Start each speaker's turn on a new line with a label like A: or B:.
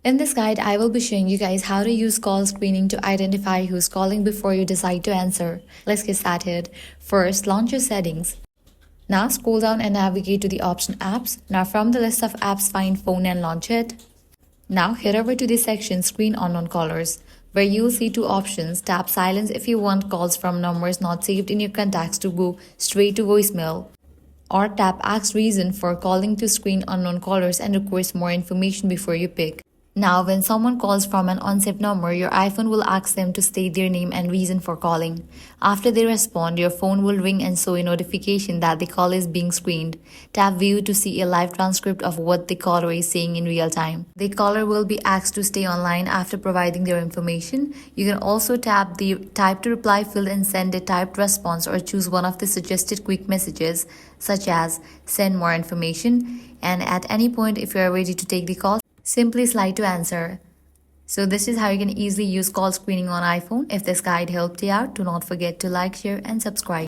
A: In this guide, I will be showing you guys how to use call screening to identify who's calling before you decide to answer. Let's get started. First, launch your settings. Now scroll down and navigate to the option Apps. Now from the list of apps, find Phone and launch it. Now head over to the section Screen Unknown Callers, where you'll see two options. Tap Silence if you want calls from numbers not saved in your contacts to go straight to voicemail. Or tap Ask Reason for calling to screen unknown callers and request more information before you pick. Now, when someone calls from an unsaved number, your iPhone will ask them to state their name and reason for calling. After they respond, your phone will ring and show a notification that the call is being screened. Tap View to see a live transcript of what the caller is saying in real time. The caller will be asked to stay online after providing their information. You can also tap the Type to Reply field and send a typed response, or choose one of the suggested quick messages, such as Send more information. And at any point, if you are ready to take the call, simply slide to answer. So this is how you can easily use call screening on iPhone. If this guide helped you out, do not forget to like, share and subscribe.